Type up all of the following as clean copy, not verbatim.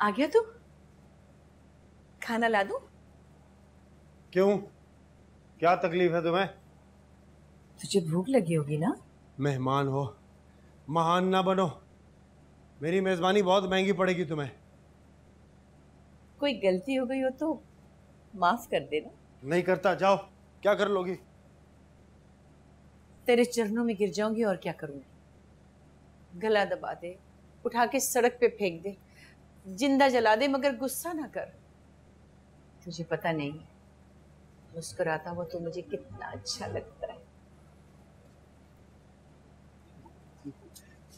आ गया तू? खाना ला दूं? क्यों, क्या तकलीफ है तुम्हें? तुझे भूख लगी होगी ना? मेहमान हो, महान ना बनो। मेरी मेजबानी बहुत महंगी पड़ेगी तुम्हें। कोई गलती हो गई हो तो माफ कर देना। नहीं करता, जाओ। क्या कर लोगी? तेरे चरणों में गिर जाऊंगी और क्या करूंगी। गला दबा दे, उठा के सड़क पे फेंक दे, जिंदा जला दे, मगर गुस्सा ना कर। तुझे पता नहीं मुस्कुराता हुआ तो मुझे कितना अच्छा लगता है।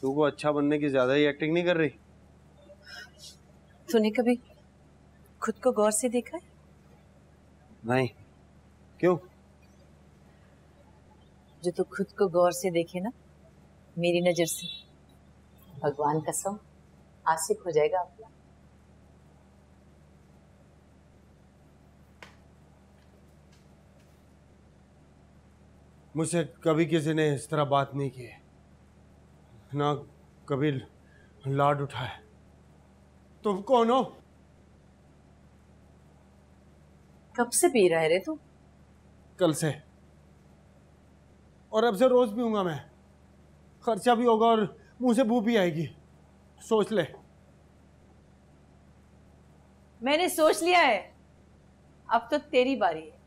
तू को अच्छा बनने की ज्यादा ही एक्टिंग नहीं कर रही? तूने कभी खुद को गौर से देखा है? नहीं। क्यों? जो तू खुद को गौर से देखे ना, मेरी नजर से, भगवान कसम आशिक हो जाएगा अपना। मुझसे कभी किसी ने इस तरह बात नहीं की, ना कभी लाड उठाए। तुम कौन हो? कब से पी रहा है रे तू? कल से, और अब से रोज पीऊंगा मैं। खर्चा भी होगा और मुंह से बू भी आएगी। सोच ले। मैंने सोच लिया है, अब तो तेरी बारी है।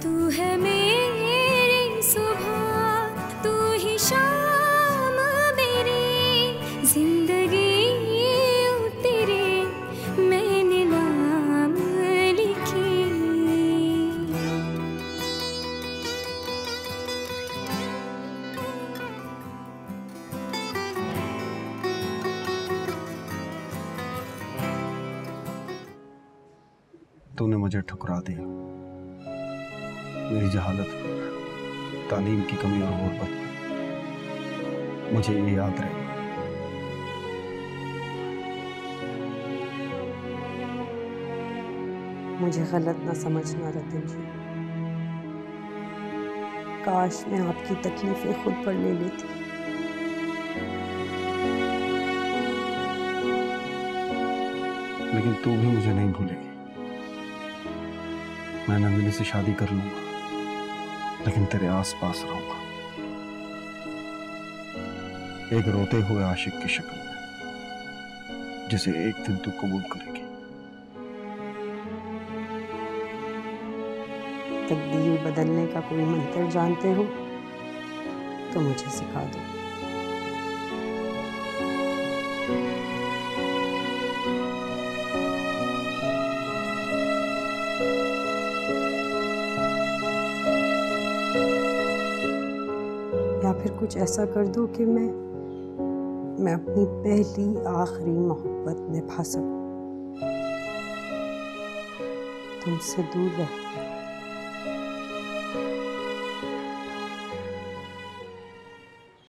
तू है मेरी सुबह, तू ही शाम मेरी जिंदगी, तेरे मैंने नाम लिखी। तूने मुझे ठुकरा दिया। मेरी जहालत, तालीम की कमी और गुर्बत, मुझे ये याद रहेगा। मुझे गलत ना समझना रतन जी। काश मैं आपकी तकलीफें खुद पर ले लेती। लेकिन तू भी मुझे नहीं भूलेगी। मैं नंदिनी से शादी कर लूंगा, लेकिन तेरे आसपास रहूंगा, एक रोते हुए आशिक की शक्ल में, जिसे एक दिन तू कबूल करेगी। तकदीर बदलने का कोई मंत्र जानते हो तो मुझे सिखा दो। या फिर कुछ ऐसा कर दो कि मैं अपनी पहली आखिरी मोहब्बत निभा सकूं, तुमसे दूर रह।